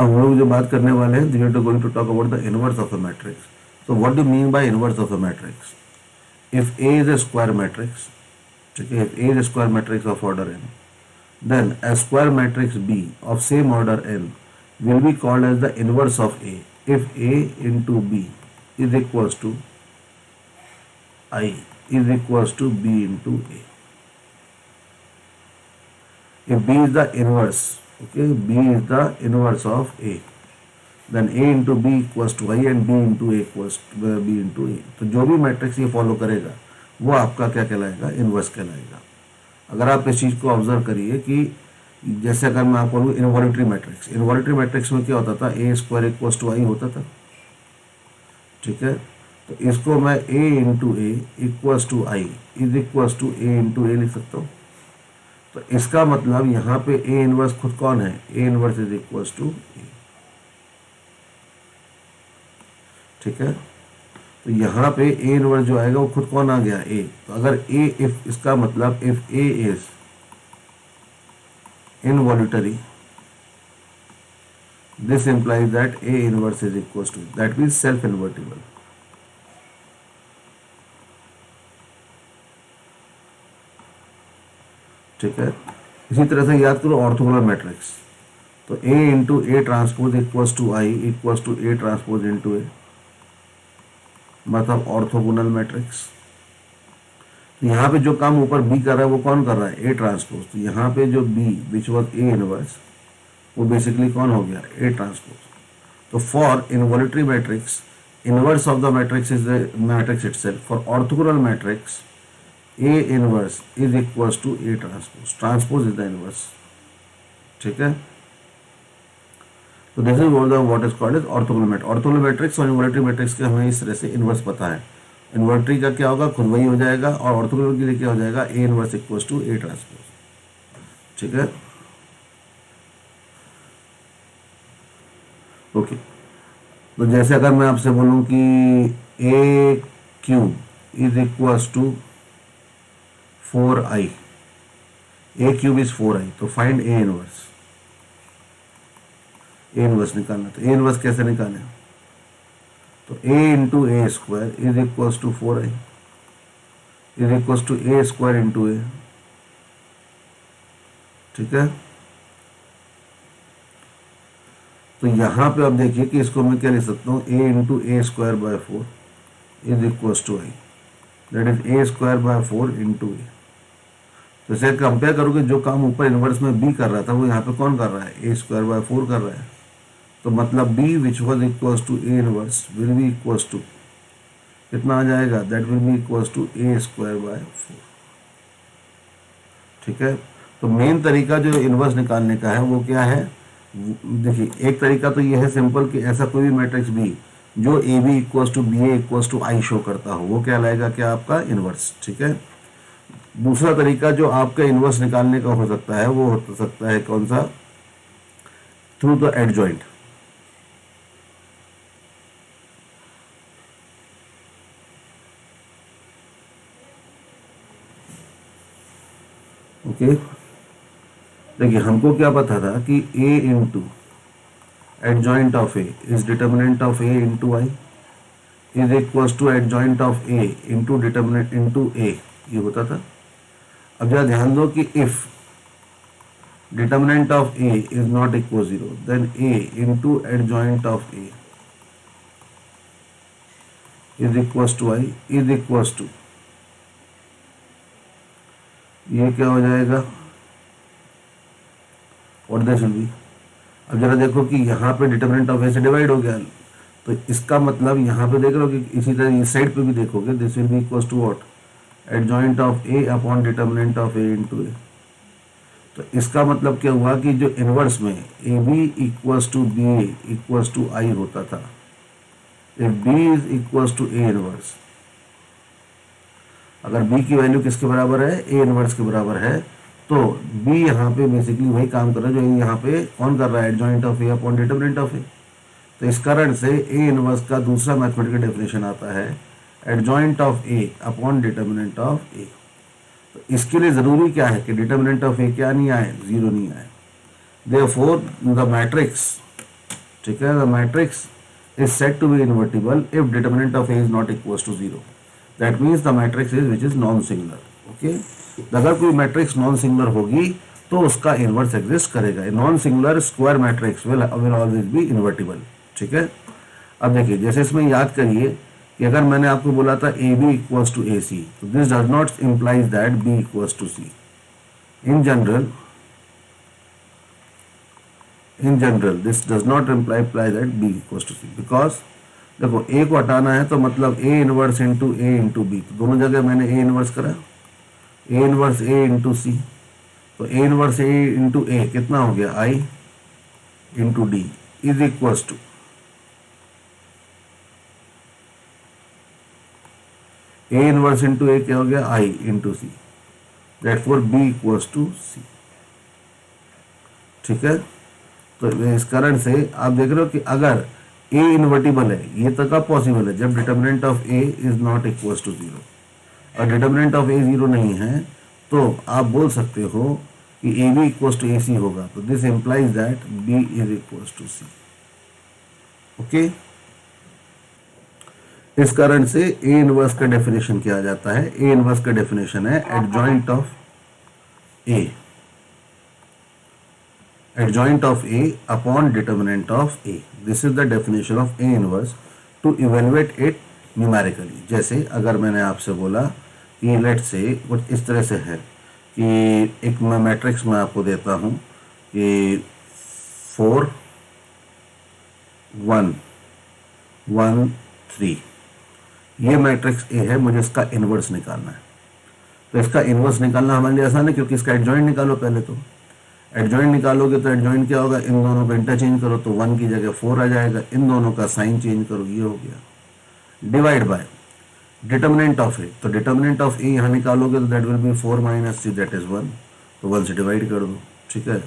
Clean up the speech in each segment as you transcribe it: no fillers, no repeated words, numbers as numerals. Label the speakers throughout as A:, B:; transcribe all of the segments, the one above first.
A: अब हम लोग जो बात करने वाले हैं, we are going to talk about the inverse of a matrix. तो what do mean by inverse of a matrix? If A is a square matrix, ठीक है, if A is a square matrix of order n, then a square matrix B of same order n will be called as the inverse of A if A into B is equals to I is equals to B into A. If B is the inverse, okay, B is the inverse of A, then A into B equals to I and B into A equals to B into A. तो जो भी matrix ये follow करेगा वो आपका क्या कहलाएगा? Inverse कहलाएगा. अगर आप इस चीज़ को ऑब्जर्व करिए कि जैसे अगर मैं आपको बोलूँ इनवॉल्यूटरी मैट्रिक्स में क्या होता था? A square equals to I होता था, ठीक है. तो इसको मैं A into A equals to I is equals to A into A लिख सकता हूँ. तो इसका मतलब यहाँ पे ए इनवर्स खुद कौन है? A inverse is equals to A, ठीक है. तो यहाँ पे ए इनवर्स जो आएगा वो खुद कौन आ गया? ए. तो अगर ए, इफ इसका मतलब if A is involutory, this implies that A inverse is equals to, that means self invertible. ठीक है. इसी तरह से याद करो ऑर्थोगोनल मैट्रिक्स. तो A into A transpose equals to I equals to A transpose into A, मतलब orthogonal matrix. यहाँ पे जो काम ऊपर बी कर रहा है वो कौन कर रहा है? A transpose. तो यहाँ पे जो B which was A inverse वो बेसिकली कौन हो गया? A transpose. तो for involutory matrix inverse of the matrix is the matrix itself. For orthogonal matrix A inverse is equals to A transpose. Transpose is the inverse, ठीक है. तो this is what is called as orthogonal matrix. Orthogonal matrix और involutory matrix के हमें इस तरह से inverse पता है. इन्वर्टरी का क्या होगा? खुद वही हो जाएगा. और ऑर्थोगोनल के लिए क्या हो जाएगा? A inverse equals to A transpose, ठीक है. ओके. तो जैसे अगर मैं आपसे बोलूं कि A cube is equals to 4i, A cube is 4i, तो find A inverse. A inverse निकालना. तो ए इनवर्स कैसे निकालें? तो a into A square is equals to 4i is equals to A square into A, ठीक है. तो यहाँ पे आप देखिए कि इसको मैं क्या लिख सकता हूँ? a into A square by 4 is equals to I, that is A square by 4 into A. तो इसे कंपेयर करोगे, जो काम ऊपर इनवर्स में b कर रहा था वो यहाँ पे कौन कर रहा है? ए स्क्वायर बाय 4 कर रहा है. तो मतलब b which was equals to A inverse will be equals to कितना आ जाएगा? That will be equals to A square by 4, ठीक है. तो मेन तरीका जो इनवर्स निकालने का है वो क्या है? देखिए, एक तरीका तो ये है सिंपल कि ऐसा कोई भी मैट्रिक्स बी जो A B equals to B A equals to I show करता हो वो क्या लाएगा? क्या आपका इनवर्स, ठीक है. दूसरा तरीका जो आपका इनवर्स निकालने का हो सकता है वो हो सकता है कौन सा? Through the adjoint. ओके. देखिए, हमको क्या पता था कि a into adjoint of A is determinant of A into I is equals to adjoint of A into determinant into A, ये होता था. अब जरा ध्यान दो कि if determinant of A is not equal 0 then a into adjoint of A is equals to I is equals to, ये क्या हो जाएगा? और दिस विल बी. अब जरा देखो कि यहाँ पे डिटर्मिनेंट ऑफ ए से डिवाइड हो गया, तो इसका मतलब यहाँ पे देख लो कि इसी तरह इस साइड पे भी देखोगे, this will be equals to what? Adjoint of A upon determinant of A into A. तो इसका मतलब क्या हुआ कि जो इनवर्स में A B equals to B A equals to I होता था, if B is equals to A inverse, अगर b की वैल्यू किसके बराबर है? a इनवर्स के बराबर है, तो b यहाँ पे बेसिकली वही काम कर रहा है जो यहाँ पे कौन कर रहा है? Adjoint of a upon determinant of a. तो इस कारण से a इनवर्स का दूसरा मैथमेटिकल डेफिनेशन आता है adjoint of a upon determinant of a. तो इसके लिए ज़रूरी क्या है कि डिटर्मिनेंट ऑफ a क्या नहीं आए? 0 नहीं आए. देयरफॉर द मैट्रिक्स ठीक है, the matrix is said to be invertible if determinant of A is not equal to zero, that means the matrix is which is non singular. Okay, अगर कोई matrix non singular होगी तो उसका inverse exist करेगा। Non singular square matrix will always be invertible. ठीक है, अब देखिए जैसे इसमें याद करिए कि अगर मैंने आपको बोला था A B equals to A C, तो this does not implies that B equals to C. In general this does not imply that B equals to C, because देखो ए को हटाना है तो मतलब A inverse into A into B, तो दोनों जगह मैंने ए इनवर्स करा, ए इनवर्स ए इंटू सी, तो ए इनवर्स ए इंटू ए कितना हो गया, I into D is equals to A inverse into A क्या हो गया, I into C, therefore B equals to C. ठीक है, तो इस कारण से आप देख रहे हो कि अगर ए इन्वर्टिबल है, ये तो कब पॉसिबल है, जब determinant of A is not equals to zero, और डिटर्मिनेंट ऑफ ए जीरो नहीं है तो आप बोल सकते हो कि A B equals to A C होगा, तो this implies that B is equals to C. Okay, इस कारण से ए इनवर्स का डेफिनेशन क्या आ जाता है, ए इनवर्स का डेफिनेशन है adjoint of A upon determinant of A. This is the definition of A inverse two evaluate it numerically. जैसे अगर मैंने आपसे बोला कि लेट से कुछ इस तरह से है कि एक मैं मैट्रिक्स में आपको देता हूं कि 4 1 1 3, ये मैट्रिक्स ए है, मुझे इसका इन्वर्स निकालना है। तो इसका इन्वर्स निकालना हमारे लिए आसान है क्योंकि इसका एडजॉइंट निकालो पहले। तो एडजॉइंट निकालोगे तो एडजॉइंट क्या होगा, इन दोनों को इंटरचेंज करो तो 1 की जगह 4 आ जाएगा, इन दोनों का साइन चेंज करो, ये हो गया। डिवाइड बाय डिटर्मिनेंट ऑफ ए, तो डिटर्मिनेंट ऑफ ए यहाँ निकालोगे तो that will B 4 minus 3 that is 1, तो 1 से डिवाइड कर दो। ठीक है,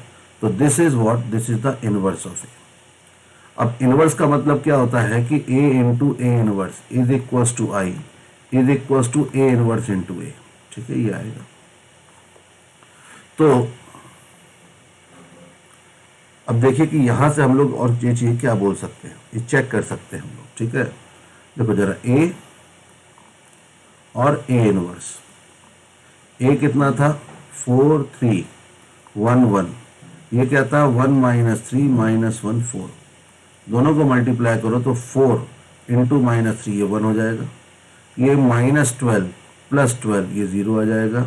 A: तो this is what, this is the inverse of A. अब इनवर्स का मतलब क्या होता है कि a into A inverse is equals to I is equals to A inverse into A. ठीक है, ये आएगा। तो अब देखिए कि यहां से हम लोग और ये चीज क्या बोल सकते हैं, ये चेक कर सकते हैं हम लोग। ठीक है, देखो जरा a और ए इनवर्स, a कितना था 4 3 1 1, ये क्या था 1 माइनस 3 माइनस 1 4, दोनों को मल्टीप्लाई करो तो 4 इंटू माइनस 3 ये 1 हो जाएगा, ये माइनस 12 प्लस 12 ये 0 आ जाएगा,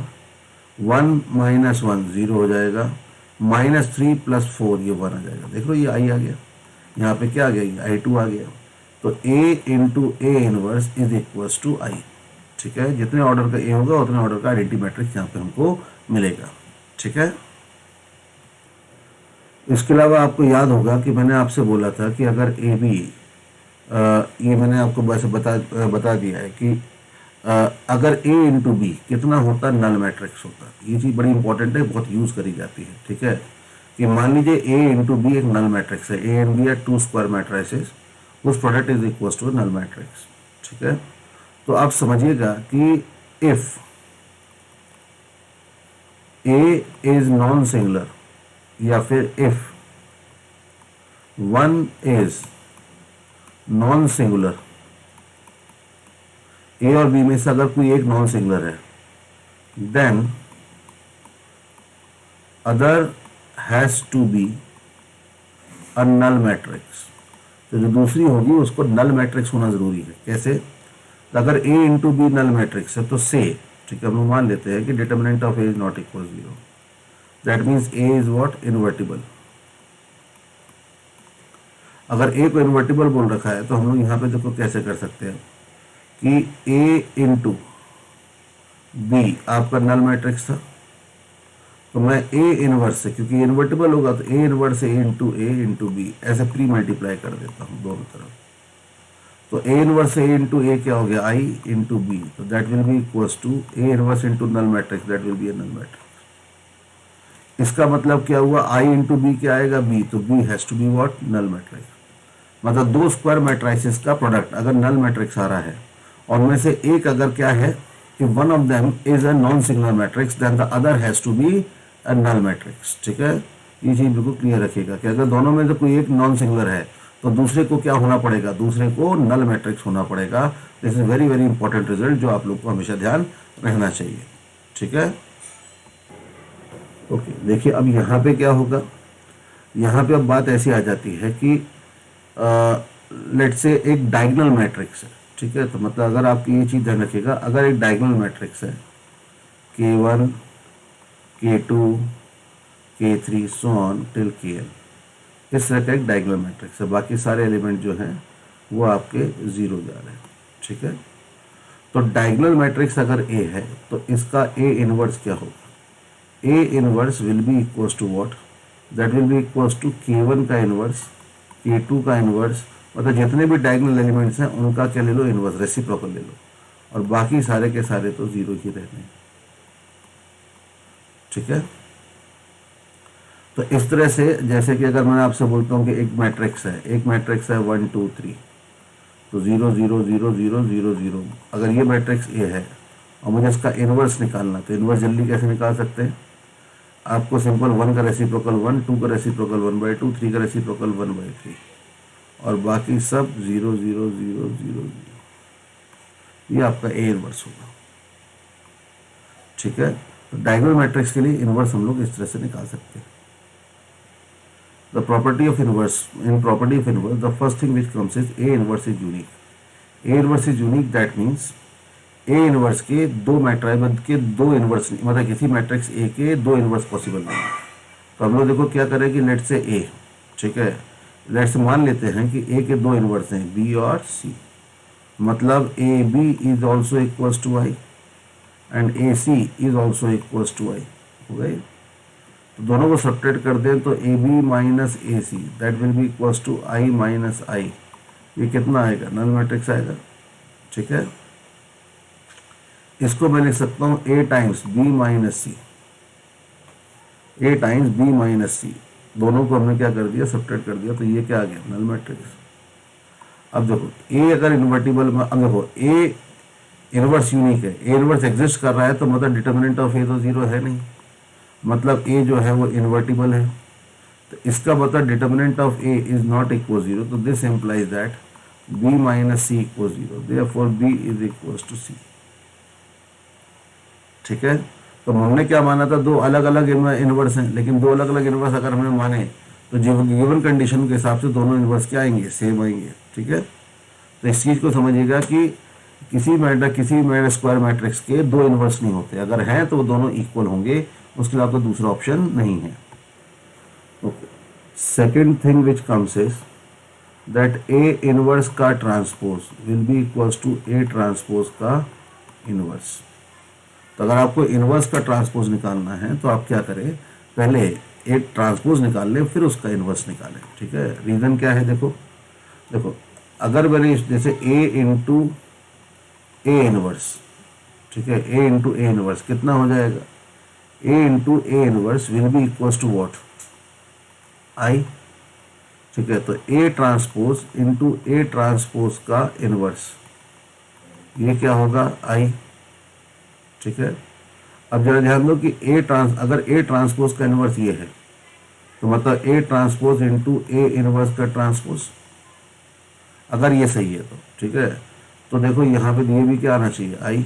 A: 1 माइनस 1 0 हो जाएगा, माइनस 3 प्लस 4 ये 1 आ जाएगा। देख लो ये आई आ गया, यहाँ पे क्या आ गया, ये i2 आ गया। तो a into A inverse is equals to I. ठीक है, जितने ऑर्डर का a होगा उतने ऑर्डर का आइडेंटिटी मैट्रिक्स यहाँ पे हमको मिलेगा। ठीक है, इसके अलावा आपको याद होगा कि मैंने आपसे बोला था कि अगर ए बी, ये मैंने आपको वैसे बता दिया है कि अगर ए इंटू बी कितना होता, नल मैट्रिक्स होता। ये चीज़ बड़ी इंपॉर्टेंट है, बहुत यूज़ करी जाती है। ठीक है, कि मान लीजिए ए इंटू बी एक नल मैट्रिक्स है, A and B are 2 square matrices, उस product is equal to null matrix. ठीक है, तो आप समझिएगा कि if A is non singular या फिर if 1 is non singular, A और बी में से अगर कोई एक नॉन सिंगुलर है, then other has to be a null matrix. तो जो दूसरी होगी उसको नल मैट्रिक्स होना जरूरी है। कैसे, तो अगर ए इंटू बी नल मैट्रिक्स है तो से, ठीक है, हम लोग मान लेते हैं कि determinant of A is not equal 0, that means A is what, invertible. अगर ए को इन्वर्टिबल बोल रखा है तो हम लोग यहाँ पे देखो कैसे कर सकते हैं कि ए इंटू बी आपका नल मैट्रिक्स था, तो मैं ए इनवर्स से, क्योंकि इन्वर्टिबल होगा तो ए इनवर्स से ए इंटू बी ऐसे प्री मल्टीप्लाई कर देता हूँ दोनों तरफ। तो ए इनवर्स से ए इंटू ए क्या हो गया, आई इंटू बी, तो that will be equals to A inverse into null matrix, that will be a null matrix. इसका मतलब क्या हुआ, आई इंटू बी क्या आएगा, बी, तो B has to be what, null matrix. मतलब 2 स्क्वायर मैट्रिसेस का प्रोडक्ट अगर नल मैट्रिक्स आ रहा है और उनमें से एक अगर क्या है कि one of them is a non singular matrix, then the other has to be a null matrix. ठीक है, ये चीज बिल्कुल क्लियर रखिएगा कि अगर दोनों में से कोई एक नॉन सिंगुलर है तो दूसरे को क्या होना पड़ेगा, दूसरे को नल मैट्रिक्स होना पड़ेगा। This is very very important result जो आप लोग को हमेशा ध्यान रहना चाहिए। ठीक है, ओके। देखिए अब यहाँ पे क्या होगा, यहाँ पे अब बात ऐसी आ जाती है कि लेट से एक डायगोनल मैट्रिक्स है। ठीक है, तो मतलब अगर आप ये चीज़ ध्यान रखिएगा, अगर एक डायगोनल मैट्रिक्स है K1 K2 K3 so on till Kn, इस तरह का एक डायगोनल मैट्रिक्स है, बाकी सारे एलिमेंट जो हैं वो आपके जीरो जा रहे हैं। ठीक है, तो डायगोनल मैट्रिक्स अगर A है तो इसका A इनवर्स क्या होगा, A inverse will be equals to what, that will be equals to K1 का इनवर्स, K2 का इनवर्स, मतलब जितने भी डायगोनल एलिमेंट्स हैं उनका क्या ले लो, इनवर्स, रेसिप्रोकल ले लो, और बाकी सारे के सारे तो जीरो ही रहने हैं। ठीक है, तो इस तरह से जैसे कि अगर मैं आपसे बोलता हूँ कि एक मैट्रिक्स है 1 2 3, तो 0 0 0 0 0 0, अगर ये मैट्रिक्स ए है और मुझे इसका इनवर्स निकालना, तो इनवर्स जल्दी कैसे निकाल सकते हैं, आपको सिंपल 1 का रेसिप्रोकल 1, 2 का रेसिप्रोकल 1/2, 3 का रेसिप्रोकल 1/3, और बाकी सब 0 0 0 0 0, ये आपका ए इनवर्स होगा। ठीक है, तो डायगोनल मैट्रिक्स के लिए इनवर्स हम लोग इस तरह से निकाल सकते हैं। The property of inverse, in property of inverse, the first thing which comes is A inverse is unique. A inverse is unique, that means A inverse के दो मैट्रिक्स के दो इनवर्स, मतलब किसी मैट्रिक्स A के दो इनवर्स पॉसिबल नहीं है। तो हम लोग देखो क्या करें कि लेट से A, ठीक है, लेट से मान लेते हैं कि A के दो इनवर्स हैं B और C, मतलब AB is also equals to I and AC is also equals to I, हो गए। तो दोनों को सब्ट्रैक्ट कर दें तो AB minus AC that will be equals to I minus I, ये कितना आएगा, नल मैट्रिक्स आएगा। ठीक है, इसको मैं लिख सकता हूँ A times B minus C, A times B minus C, दोनों को हमने क्या कर दिया, सब्ट्रैक्ट कर दिया, तो ये क्या आ गया, नल मैट्रिक्स। अब देखो A अगर इन्वर्टिबल में, अब देखो A इनवर्स यूनिक है, A इनवर्स एग्जिस्ट कर रहा है, तो मतलब डिटर्मिनेंट ऑफ A तो जीरो है नहीं, मतलब A जो है वो इन्वर्टिबल है, तो इसका मतलब determinant of A is not equal zero, तो this implies that B minus C equal zero, therefore B is equal to C। ठीक है, तो हमने क्या माना था, दो अलग अलग इनवर्स हैं, लेकिन दो अलग अलग इनवर्स अगर हमने माने तो गिवन कंडीशन के हिसाब से दोनों इनवर्स क्या आएंगे, सेम आएंगे। ठीक है, तो इस चीज़ को समझिएगा कि किसी स्क्वायर मैट्रिक्स के दो इनवर्स नहीं होते, अगर हैं तो वो दोनों इक्वल होंगे, उसके अलावा तो दूसरा ऑप्शन नहीं है। Okay, second thing which comes is that A inverse का transpose will be equals to A transpose का इनवर्स। तो अगर आपको इनवर्स का ट्रांसपोज निकालना है तो आप क्या करें, पहले एक ट्रांसपोज निकाल लें, फिर उसका इनवर्स निकालें। ठीक है, रीज़न क्या है, देखो अगर मैंने जैसे A इंटू A इनवर्स, ठीक है, A इंटू A इनवर्स कितना हो जाएगा, A into A inverse will be equals to what, I। ठीक है, तो A transpose into A transpose का इनवर्स, ये क्या होगा, I। ठीक है, अब जरा ध्यान दो कि अगर A ट्रांसपोज का इनवर्स ये है, तो मतलब A transpose into A inverse का ट्रांसपोज, अगर ये सही है तो। ठीक है, तो देखो यहाँ पे ये भी क्या आना चाहिए, I।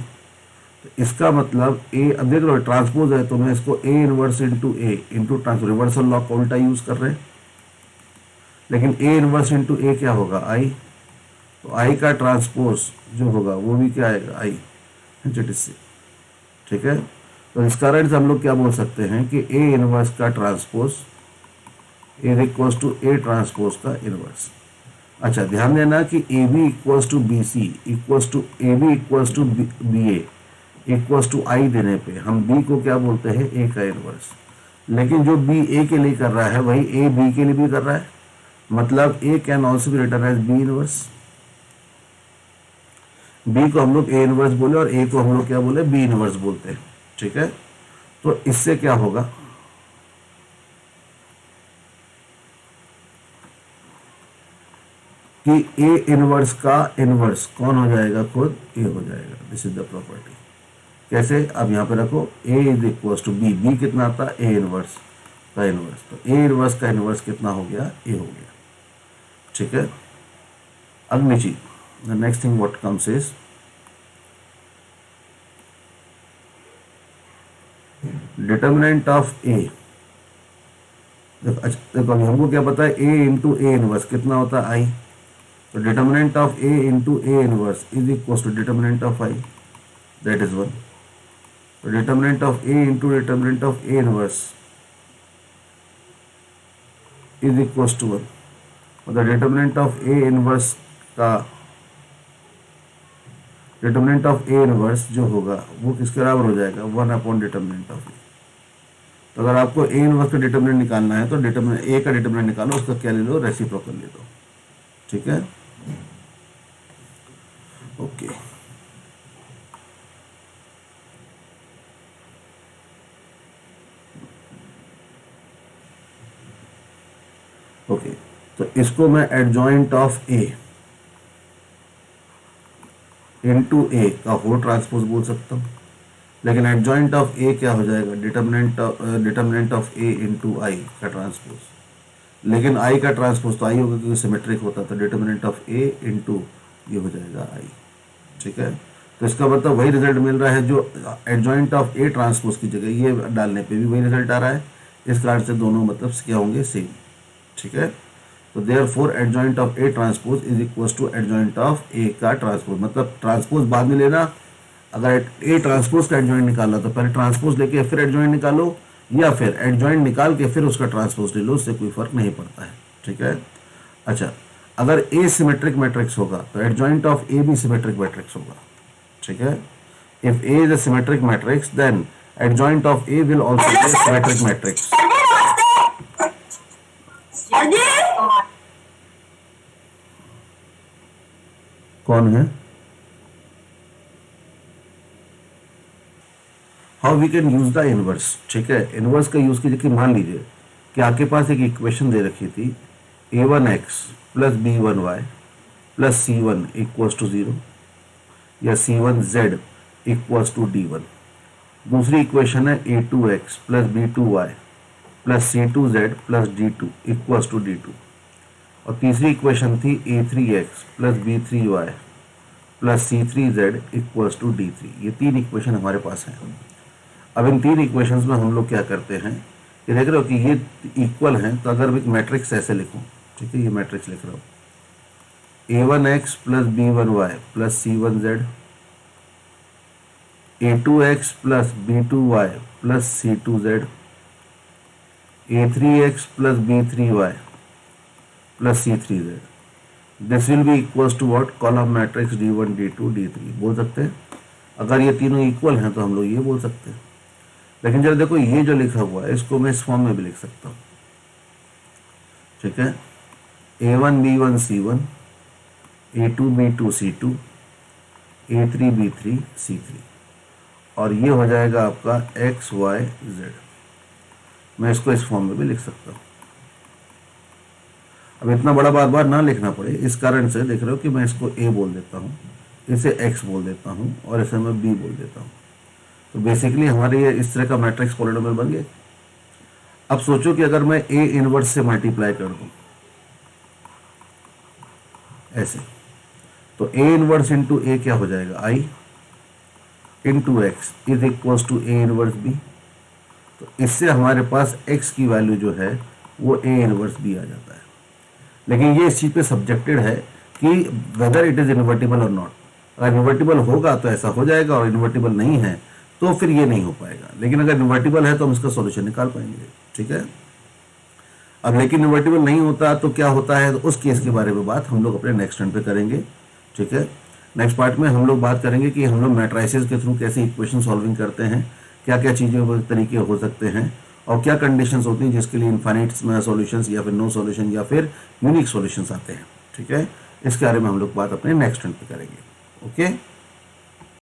A: तो इसका मतलब A, अब देख लो ट्रांसपोज है तो मैं इसको A inverse into A into transpose, reversal law का उल्टा यूज कर रहे हैं, लेकिन A इनवर्स इंटू A क्या होगा, I। तो I का ट्रांसपोज जो होगा वो भी क्या आएगा, I। ठीक है, तो इस कारण से हम लोग क्या बोल सकते हैं कि A इनवर्स का transpose is equals to A transpose का इनवर्स। अच्छा, ध्यान देना कि AB equals to BC equals to AB equals to BA equals to I देने पे हम B को क्या बोलते हैं, A का इनवर्स, लेकिन जो B A के लिए कर रहा है वही A B के लिए भी कर रहा है, मतलब A can also be written as B inverse. B को हम लोग A इनवर्स बोले और A को हम लोग क्या बोले, B इनवर्स बोलते हैं। ठीक है, तो इससे क्या होगा, कि A इनवर्स का इनवर्स कौन हो जाएगा, खुद A हो जाएगा। This is the property. कैसे, अब यहाँ पे रखो A is equals to B, B कितना आता है, A इनवर्स का इनवर्स, तो A इनवर्स का इनवर्स कितना हो गया, A हो गया। ठीक है। अग्निची, the next thing what comes is determinant of A. देखो अभी हमको क्या पता है, ए इंटू ए इनवर्स कितना होता है आई, तो determinant of A into A inverse is equal to determinant of I, that is 1। तो determinant of A into determinant of A inverse is equal to 1। मतलब डिटर्मिनेंट ऑफ ए इनवर्स का determinant of A inverse जो होगा वो किसके बराबर हो जाएगा, 1 अपॉन डिटर्मिनेंट ऑफ ए। तो अगर आपको ए इनवर्स का डिटर्मिनेंट निकालना है तो डिटर्मिनेंट ए का डिटर्मिनेंट निकालो, उसका क्या ले लो, रेसिप्रोकल ले लो, ठीक है। ओके ओके, तो इसको मैं एडजॉइंट ऑफ ए इंटू ए का होल ट्रांसपोज बोल सकता हूँ, लेकिन एडजॉइंट ऑफ ए क्या हो जाएगा, डिटर्मिनेंट ऑफ ए इंटू आई का ट्रांसपोज। लेकिन आई का ट्रांसपोज तो आई होगा क्योंकि सिमेट्रिक होता, तो डिटर्मिनेंट ऑफ ए इंटू ये हो जाएगा आई, ठीक है। तो इसका मतलब वही रिजल्ट मिल रहा है जो एडजॉइंट ऑफ ए ट्रांसपोज की जगह ये डालने पे भी वही रिजल्ट आ रहा है। इस कारण से दोनों मतलब क्या होंगे, सेम, ठीक है। तो therefore adjoint of A transpose is equal to adjoint of A का ट्रांसपोज। मतलब ट्रांसपोज बाद में लेना, अगर ए ट्रांसपोज का एडजॉइंट निकाला तो पहले ट्रांसपोज लेके फिर एडजॉइंट निकालो, या फिर एडजॉइंट निकाल के फिर उसका ट्रांसपोज ले लो, उससे कोई फर्क नहीं पड़ता है, ठीक है। अच्छा, अगर ए सिमेट्रिक मैट्रिक्स होगा तो एडजॉइंट ऑफ ए भी सिमेट्रिक मैट्रिक्स होगा, ठीक है। If A is a symmetric matrix then adjoint of A will also be a symmetric matrix. कौन है? How we can use the inverse, ठीक है। इनवर्स का यूज कीजिए कि मान लीजिए कि आपके पास एक इक्वेशन दे रखी थी a1x plus b1y plus c1 equals to 0 या c1z इक्वल्स टू d1। दूसरी इक्वेशन है a2x plus b2y plus c2z plus d2 equals to d2। और तीसरी इक्वेशन थी a3x plus b3y plus c3z equals to d3। ये तीन equation हमारे पास हैं। अब इन तीन इक्वेशंस में हम लोग क्या करते हैं, ये देख रहे हो कि ये इक्वल हैं, तो अगर एक मैट्रिक्स ऐसे लिखूं, ठीक है, ये मैट्रिक्स लिख रहा हूँ a1x plus b1y plus c1z, a2x plus b2y plus c2z, a3x plus b3y plus c3z। This will be equals to what, column matrix d1 d2 d3 बोल सकते हैं। अगर ये तीनों इक्वल हैं तो हम लोग ये बोल सकते हैं। लेकिन जब देखो ये जो लिखा हुआ है इसको मैं इस फॉर्म में भी लिख सकता हूँ, ठीक है। a1 b1 c1, a2 b2 c2, a3 b3 c3, और ये हो जाएगा आपका x y z। मैं इसको इस फॉर्म में भी लिख सकता हूँ। अब इतना बड़ा बार बार ना लिखना पड़े इस कारण से देख रहे हो कि मैं इसको a बोल देता हूँ, इसे x बोल देता हूँ और इसे मैं b बोल देता हूँ। तो बेसिकली हमारे ये इस तरह का मैट्रिक्स पॉलिनोमियल बन गया। अब सोचो कि अगर मैं a इनवर्स से मल्टीप्लाई कर दूं ऐसे, तो a इनवर्स इंटू ए क्या हो जाएगा, i into X is equals to A inverse b। तो इससे हमारे पास x की वैल्यू जो है वो a इनवर्स b आ जाता है। लेकिन ये इस चीज़ पे सब्जेक्टेड है कि वेदर इट इज इन्वर्टिबल और नॉट। अगर इन्वर्टिबल होगा तो ऐसा हो जाएगा और इन्वर्टिबल नहीं है तो फिर ये नहीं हो पाएगा। लेकिन अगर इन्वर्टिबल है तो हम इसका सॉल्यूशन निकाल पाएंगे, ठीक है। अब लेकिन इन्वर्टिबल नहीं होता तो क्या होता है, तो उस केस के बारे में बात हम लोग अपने नेक्स्ट टर्न पे करेंगे, ठीक है। नेक्स्ट पार्ट में हम लोग बात करेंगे कि हम लोग मैट्राइसेस के थ्रू कैसे इक्वेशन सॉल्विंग करते हैं, क्या क्या चीज़ें तरीके हो सकते हैं और क्या कंडीशंस होती हैं जिसके लिए इनफाइनाइट सॉल्यूशंस या फिर नो सॉल्यूशन या फिर यूनिक सॉल्यूशंस आते हैं, ठीक है। इसके बारे में हम लोग बात अपने नेक्स्ट टर्न पे करेंगे, ओके।